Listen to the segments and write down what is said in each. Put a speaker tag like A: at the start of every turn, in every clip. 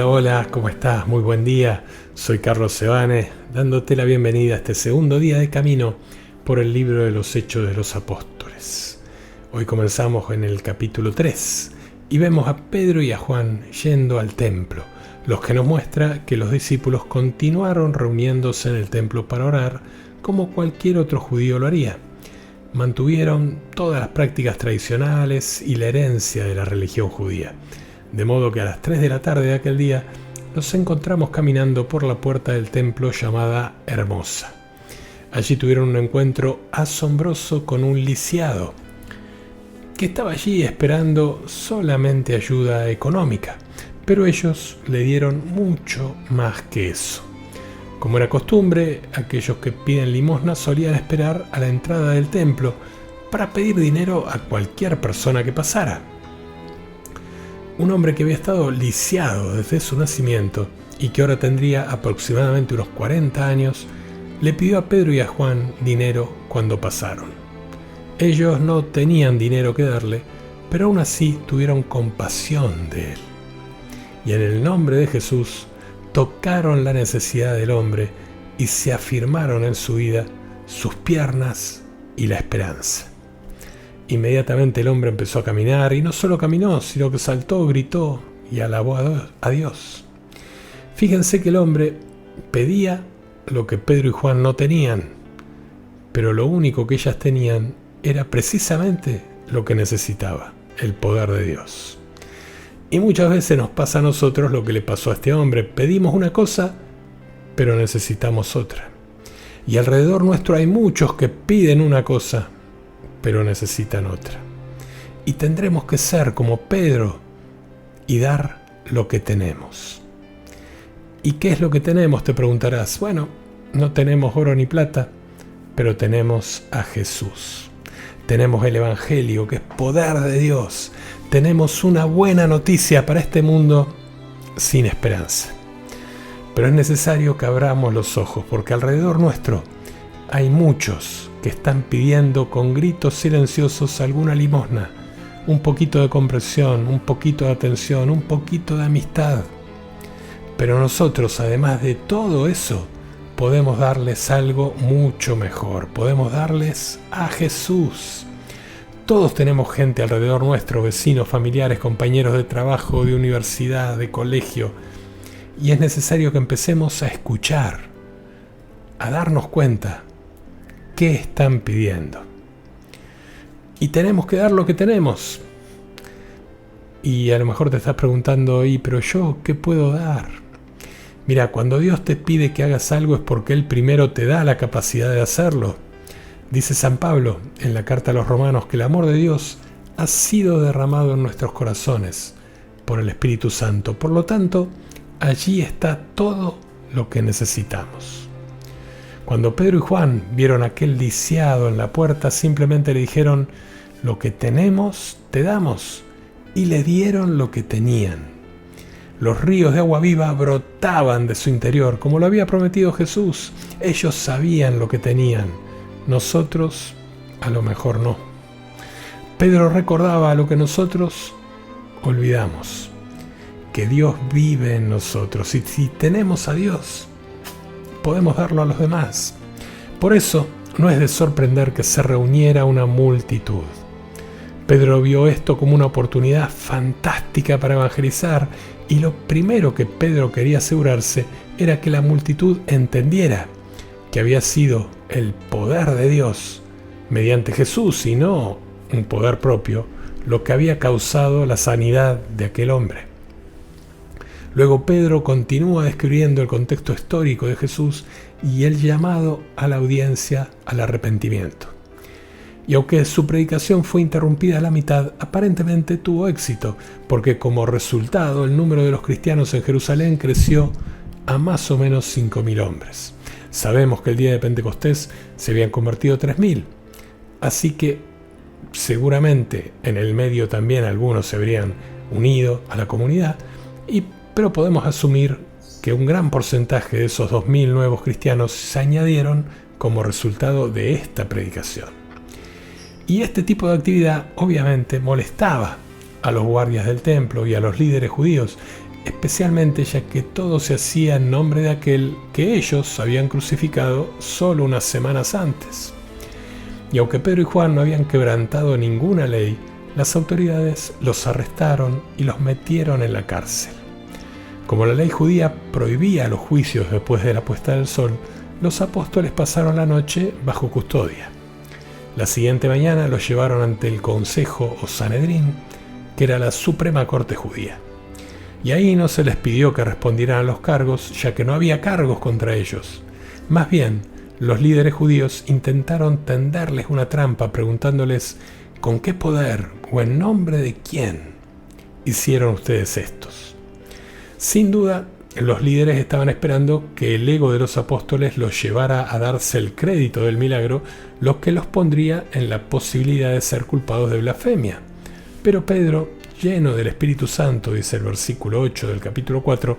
A: Hola, ¿cómo estás? Muy buen día. Soy Carlos Sebane, dándote la bienvenida a este segundo día de camino por el libro de los Hechos de los Apóstoles. Hoy comenzamos en el capítulo 3 y vemos a Pedro y a Juan yendo al templo, lo que nos muestra que los discípulos continuaron reuniéndose en el templo para orar como cualquier otro judío lo haría. Mantuvieron todas las prácticas tradicionales y la herencia de la religión judía. De modo que a las 3 de la tarde de aquel día nos encontramos caminando por la puerta del templo llamada Hermosa. Allí tuvieron un encuentro asombroso con un lisiado que estaba allí esperando solamente ayuda económica, pero ellos le dieron mucho más que eso. Como era costumbre, aquellos que piden limosna solían esperar a la entrada del templo para pedir dinero a cualquier persona que pasara. Un hombre que había estado lisiado desde su nacimiento y que ahora tendría aproximadamente unos 40 años, le pidió a Pedro y a Juan dinero cuando pasaron. Ellos no tenían dinero que darle, pero aún así tuvieron compasión de él. Y en el nombre de Jesús tocaron la necesidad del hombre y se afirmaron en su vida sus piernas y la esperanza. Inmediatamente el hombre empezó a caminar, y no solo caminó, sino que saltó, gritó y alabó a Dios. Fíjense que el hombre pedía lo que Pedro y Juan no tenían, pero lo único que ellas tenían era precisamente lo que necesitaba, el poder de Dios. Y muchas veces nos pasa a nosotros lo que le pasó a este hombre: pedimos una cosa, pero necesitamos otra. Y alrededor nuestro hay muchos que piden una cosa, pero necesitan otra. Y tendremos que ser como Pedro y dar lo que tenemos. ¿Y qué es lo que tenemos?, te preguntarás. Bueno, no tenemos oro ni plata, pero tenemos a Jesús. Tenemos el Evangelio, que es poder de Dios. Tenemos una buena noticia para este mundo sin esperanza. Pero es necesario que abramos los ojos, porque alrededor nuestro hay muchos que están pidiendo con gritos silenciosos alguna limosna, un poquito de comprensión, un poquito de atención, un poquito de amistad. Pero nosotros, además de todo eso, podemos darles algo mucho mejor. Podemos darles a Jesús. Todos tenemos gente alrededor nuestro, vecinos, familiares, compañeros de trabajo, de universidad, de colegio. Y es necesario que empecemos a escuchar, a darnos cuenta qué están pidiendo. Y tenemos que dar lo que tenemos. Y a lo mejor te estás preguntando: pero yo, ¿qué puedo dar? Mira, cuando Dios te pide que hagas algo es porque Él primero te da la capacidad de hacerlo. Dice San Pablo en la carta a los Romanos que el amor de Dios ha sido derramado en nuestros corazones por el Espíritu Santo. Por lo tanto, allí está todo lo que necesitamos. Cuando Pedro y Juan vieron a aquel lisiado en la puerta, simplemente le dijeron: lo que tenemos te damos. Y le dieron lo que tenían. Los ríos de agua viva brotaban de su interior, como lo había prometido Jesús. Ellos sabían lo que tenían. Nosotros, a lo mejor no. Pedro recordaba lo que nosotros olvidamos: que Dios vive en nosotros. Y si tenemos a Dios, podemos darlo a los demás. Por eso no es de sorprender que se reuniera una multitud. Pedro vio esto como una oportunidad fantástica para evangelizar, y lo primero que Pedro quería asegurarse era que la multitud entendiera que había sido el poder de Dios mediante Jesús y no un poder propio lo que había causado la sanidad de aquel hombre. Luego Pedro continúa describiendo el contexto histórico de Jesús y el llamado a la audiencia al arrepentimiento. Y aunque su predicación fue interrumpida a la mitad, aparentemente tuvo éxito, porque como resultado el número de los cristianos en Jerusalén creció a más o menos 5.000 hombres. Sabemos que el día de Pentecostés se habían convertido 3.000, así que seguramente en el medio también algunos se habrían unido a la comunidad, pero podemos asumir que un gran porcentaje de esos 2000 nuevos cristianos se añadieron como resultado de esta predicación. Y este tipo de actividad obviamente molestaba a los guardias del templo y a los líderes judíos, especialmente ya que todo se hacía en nombre de aquel que ellos habían crucificado solo unas semanas antes. Y aunque Pedro y Juan no habían quebrantado ninguna ley, las autoridades los arrestaron y los metieron en la cárcel. Como la ley judía prohibía los juicios después de la puesta del sol, los apóstoles pasaron la noche bajo custodia. La siguiente mañana los llevaron ante el Consejo o Sanedrín, que era la Suprema Corte Judía. Y ahí no se les pidió que respondieran a los cargos, ya que no había cargos contra ellos. Más bien, los líderes judíos intentaron tenderles una trampa preguntándoles ¿con qué poder o en nombre de quién hicieron ustedes estos? Sin duda, los líderes estaban esperando que el ego de los apóstoles los llevara a darse el crédito del milagro, lo que los pondría en la posibilidad de ser culpados de blasfemia. Pero Pedro, lleno del Espíritu Santo, dice el versículo 8 del capítulo 4,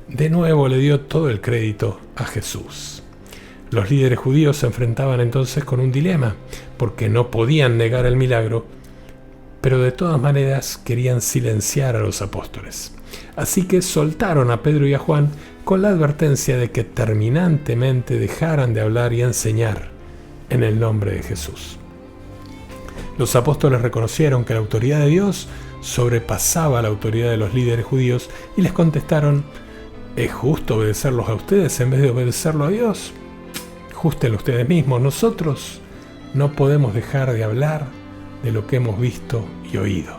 A: de nuevo le dio todo el crédito a Jesús. Los líderes judíos se enfrentaban entonces con un dilema, porque no podían negar el milagro, pero de todas maneras querían silenciar a los apóstoles. Así que soltaron a Pedro y a Juan con la advertencia de que terminantemente dejaran de hablar y enseñar en el nombre de Jesús. Los apóstoles reconocieron que la autoridad de Dios sobrepasaba la autoridad de los líderes judíos y les contestaron: ¿es justo obedecerlos a ustedes en vez de obedecerlo a Dios? Jústenlo ustedes mismos, nosotros no podemos dejar de hablar de lo que hemos visto y oído.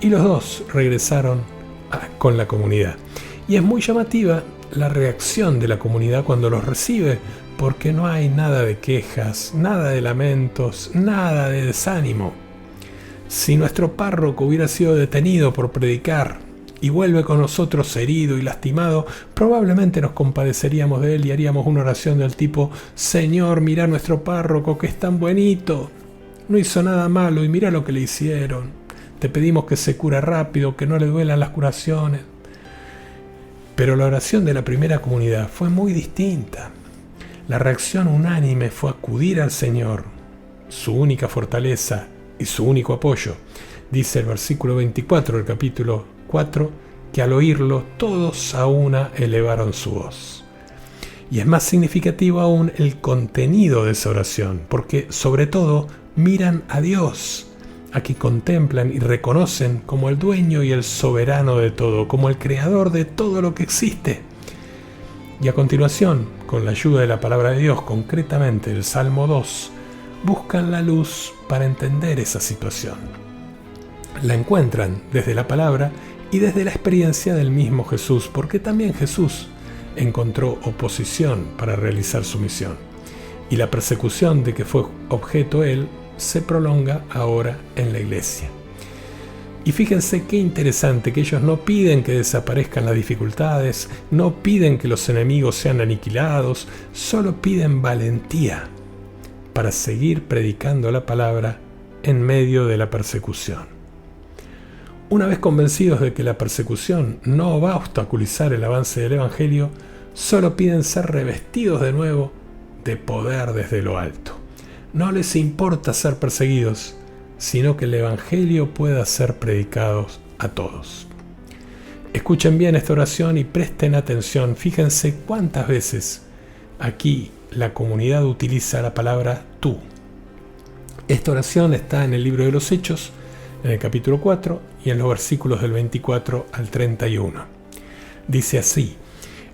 A: Y los dos regresaron con la comunidad. Y es muy llamativa la reacción de la comunidad cuando los recibe, porque no hay nada de quejas, nada de lamentos, nada de desánimo. Si nuestro párroco hubiera sido detenido por predicar y vuelve con nosotros herido y lastimado, probablemente nos compadeceríamos de él y haríamos una oración del tipo: Señor, mira nuestro párroco que es tan buenito, no hizo nada malo y mira lo que le hicieron. Te pedimos que se cure rápido, que no le duelan las curaciones. Pero la oración de la primera comunidad fue muy distinta. La reacción unánime fue acudir al Señor, su única fortaleza y su único apoyo. Dice el versículo 24 del capítulo 4, que al oírlo todos a una elevaron su voz. Y es más significativo aún el contenido de esa oración, porque sobre todo miran a Dios, a quien contemplan y reconocen como el dueño y el soberano de todo, como el creador de todo lo que existe. Y a continuación, con la ayuda de la palabra de Dios, concretamente el Salmo 2, buscan la luz para entender esa situación. La encuentran desde la palabra y desde la experiencia del mismo Jesús, porque también Jesús encontró oposición para realizar su misión. Y la persecución de que fue objeto él se prolonga ahora en la iglesia. Y fíjense qué interesante que ellos no piden que desaparezcan las dificultades, no piden que los enemigos sean aniquilados, solo piden valentía para seguir predicando la palabra en medio de la persecución. Una vez convencidos de que la persecución no va a obstaculizar el avance del Evangelio, solo piden ser revestidos de nuevo de poder desde lo alto. No les importa ser perseguidos, sino que el Evangelio pueda ser predicado a todos. Escuchen bien esta oración y presten atención. Fíjense cuántas veces aquí la comunidad utiliza la palabra tú. Esta oración está en el libro de los Hechos, en el capítulo 4 y en los versículos del 24 al 31. Dice así: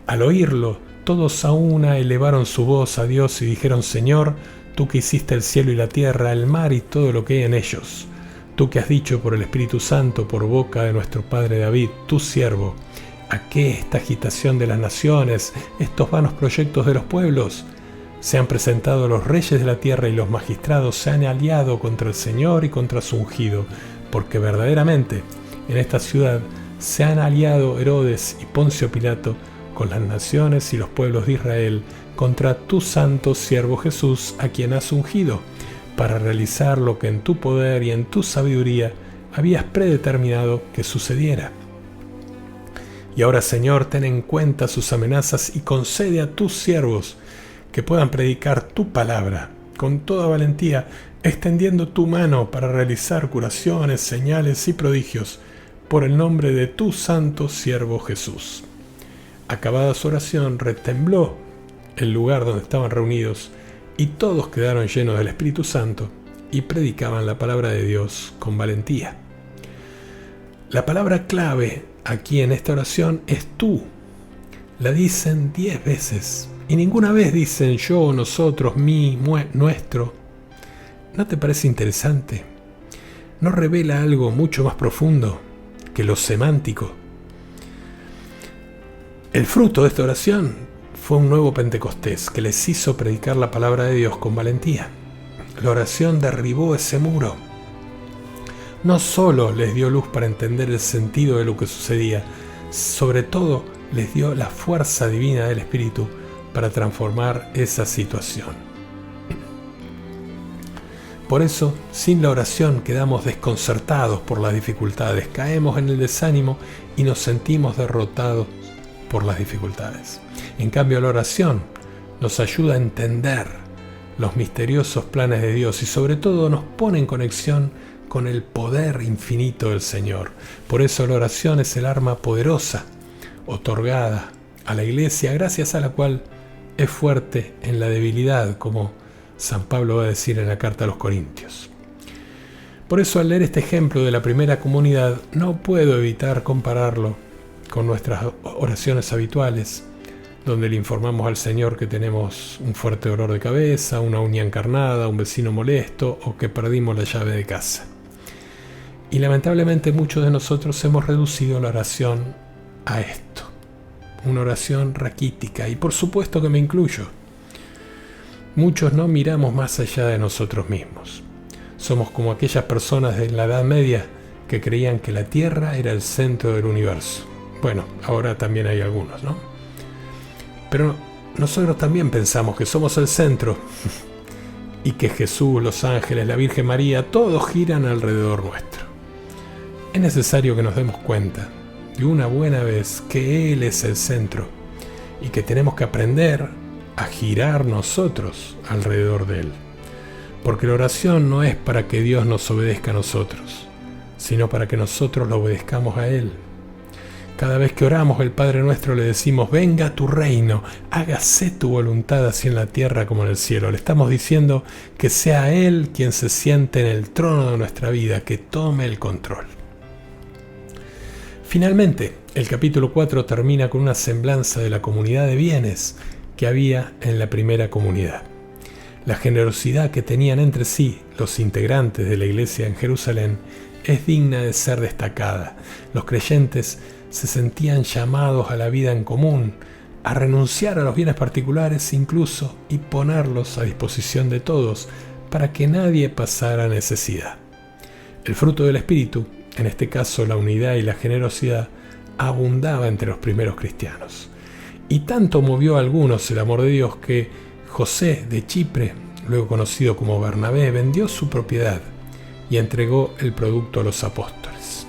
A: al oírlo, todos a una elevaron su voz a Dios y dijeron: Señor, tú que hiciste el cielo y la tierra, el mar y todo lo que hay en ellos, tú que has dicho por el Espíritu Santo por boca de nuestro padre David, tu siervo, ¿a qué esta agitación de las naciones, estos vanos proyectos de los pueblos? Se han presentado los reyes de la tierra y los magistrados se han aliado contra el Señor y contra su ungido, porque verdaderamente en esta ciudad se han aliado Herodes y Poncio Pilato con las naciones y los pueblos de Israel contra tu santo siervo Jesús, a quien has ungido, para realizar lo que en tu poder y en tu sabiduría habías predeterminado que sucediera. Y ahora, Señor, ten en cuenta sus amenazas y concede a tus siervos que puedan predicar tu palabra con toda valentía, extendiendo tu mano para realizar curaciones, señales y prodigios por el nombre de tu santo siervo Jesús. Acabada su oración, retembló el lugar donde estaban reunidos y todos quedaron llenos del Espíritu Santo y predicaban la palabra de Dios con valentía. La palabra clave aquí en esta oración es tú. La dicen 10 veces y ninguna vez dicen yo, nosotros, mí, nuestro. ¿No te parece interesante? ¿No revela algo mucho más profundo que lo semántico? El fruto de esta oración fue un nuevo Pentecostés que les hizo predicar la palabra de Dios con valentía. La oración derribó ese muro. No solo les dio luz para entender el sentido de lo que sucedía, sobre todo les dio la fuerza divina del Espíritu para transformar esa situación. Por eso, sin la oración quedamos desconcertados por las dificultades, caemos en el desánimo y nos sentimos derrotados por las dificultades. En cambio, la oración nos ayuda a entender los misteriosos planes de Dios y sobre todo nos pone en conexión con el poder infinito del Señor. Por eso la oración es el arma poderosa otorgada a la Iglesia, gracias a la cual es fuerte en la debilidad, como San Pablo va a decir en la carta a los Corintios. Por eso, al leer este ejemplo de la primera comunidad, no puedo evitar compararlo con nuestras oraciones habituales, donde le informamos al Señor que tenemos un fuerte dolor de cabeza, una uña encarnada, un vecino molesto o que perdimos la llave de casa. Y lamentablemente muchos de nosotros hemos reducido la oración a esto, una oración raquítica, y por supuesto que me incluyo. Muchos no miramos más allá de nosotros mismos. Somos como aquellas personas de la Edad Media que creían que la Tierra era el centro del universo. Bueno, ahora también hay algunos, ¿no? Pero nosotros también pensamos que somos el centro y que Jesús, los ángeles, la Virgen María, todos giran alrededor nuestro. Es necesario que nos demos cuenta de una buena vez que Él es el centro y que tenemos que aprender a girar nosotros alrededor de Él. Porque la oración no es para que Dios nos obedezca a nosotros, sino para que nosotros lo obedezcamos a Él. Cada vez que oramos el Padre Nuestro le decimos: venga tu reino, hágase tu voluntad así en la tierra como en el cielo. Le estamos diciendo que sea Él quien se siente en el trono de nuestra vida, que tome el control. Finalmente, el capítulo 4 termina con una semblanza de la comunidad de bienes que había en la primera comunidad. La generosidad que tenían entre sí los integrantes de la iglesia en Jerusalén es digna de ser destacada. Los creyentes se sentían llamados a la vida en común, a renunciar a los bienes particulares incluso y ponerlos a disposición de todos para que nadie pasara necesidad. El fruto del Espíritu, en este caso la unidad y la generosidad, abundaba entre los primeros cristianos. Y tanto movió a algunos el amor de Dios que José de Chipre, luego conocido como Bernabé, vendió su propiedad y entregó el producto a los apóstoles.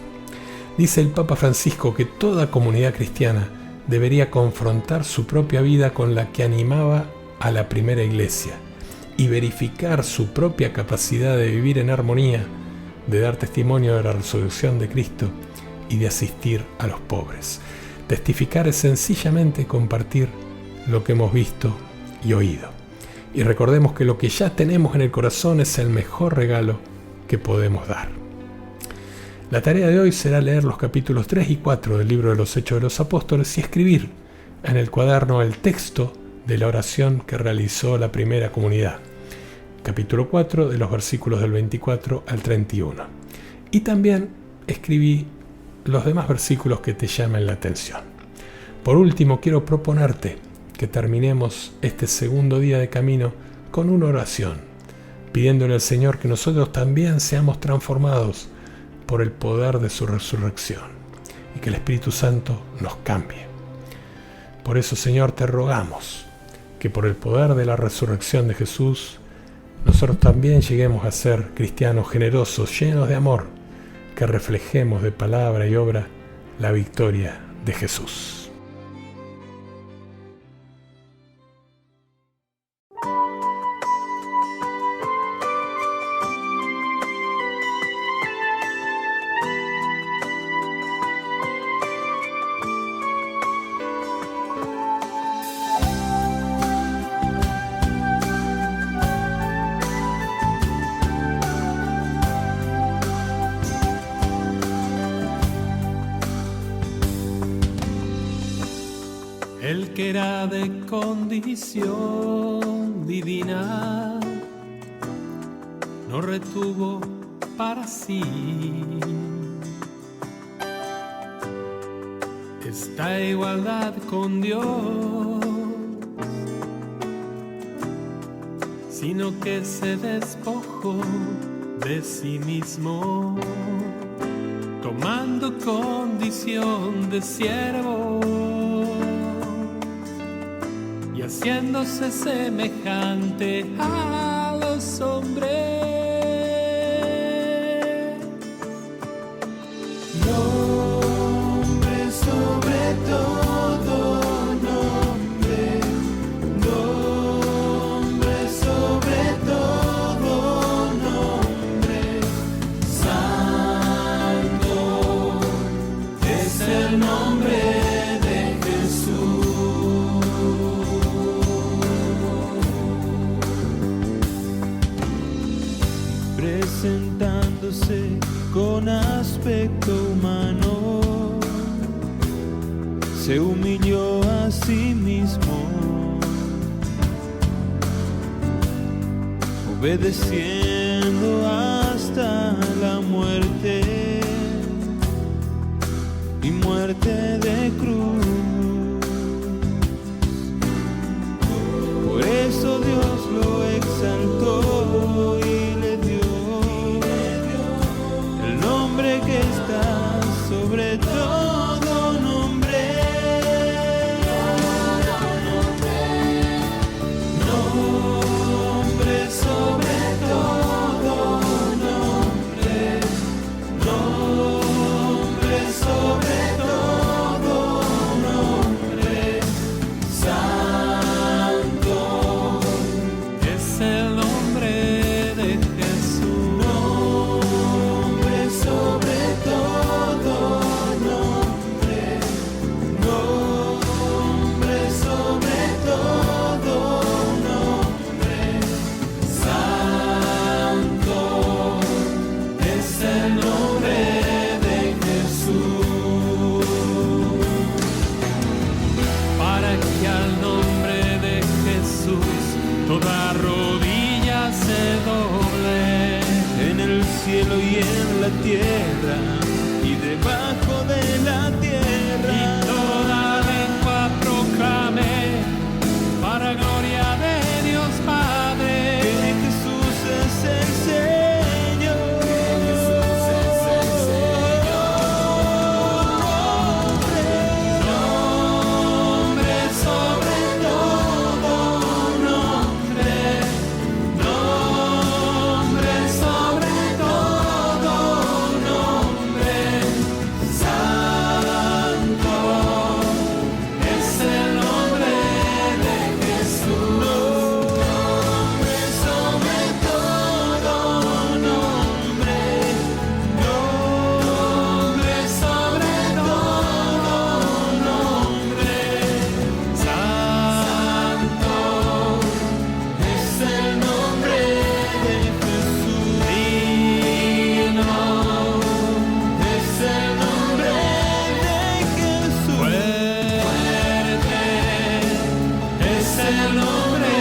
A: Dice el Papa Francisco que toda comunidad cristiana debería confrontar su propia vida con la que animaba a la primera iglesia y verificar su propia capacidad de vivir en armonía, de dar testimonio de la resurrección de Cristo y de asistir a los pobres. Testificar es sencillamente compartir lo que hemos visto y oído. Y recordemos que lo que ya tenemos en el corazón es el mejor regalo que podemos dar. La tarea de hoy será leer los capítulos 3 y 4 del libro de los Hechos de los Apóstoles y escribir en el cuaderno el texto de la oración que realizó la primera comunidad. Capítulo 4, de los versículos del 24 al 31. Y también escribí los demás versículos que te llamen la atención. Por último, quiero proponerte que terminemos este segundo día de camino con una oración, pidiéndole al Señor que nosotros también seamos transformados por el poder de su resurrección y que el Espíritu Santo nos cambie. Por eso, Señor, te rogamos que por el poder de la resurrección de Jesús, nosotros también lleguemos a ser cristianos generosos, llenos de amor, que reflejemos de palabra y obra la victoria de Jesús.
B: El que era de condición divina no retuvo para sí esta igualdad con Dios, sino que se despojó de sí mismo, tomando condición de siervo y haciéndose semejante a los hombres. Nombre sobre todo nombre, nombre sobre todo nombre, santo es el nombre de Jesús. Presentándose con aspecto humano, se humilló a sí mismo, obedeciendo hasta la muerte y muerte de cruz. Por eso Dios lo exaltó y le dio el nombre que está sobre todo nombre. Nombre sobre todo nombre, nombre sobre todo nombre, santo es el nombre de Jesús. Nombre sobre todo nombre, nombre sobre todo nombre, santo es el nombre de Jesús. Para que al nombre de Jesús toda rodilla se doble, en el cielo y en la tierra y debajo de la tierra, y toda lengua proclame para gloria de Dios Padre que Jesús es el Señor. Nombre sobre todo nombre, nombre sobre todo nombre, santo es el nombre de Jesús. Nombre sobre todo nombre, nombre sobre todo nombre, santo es el nombre de Jesús. Digno es el nombre de Jesús. Fuerte es el nombre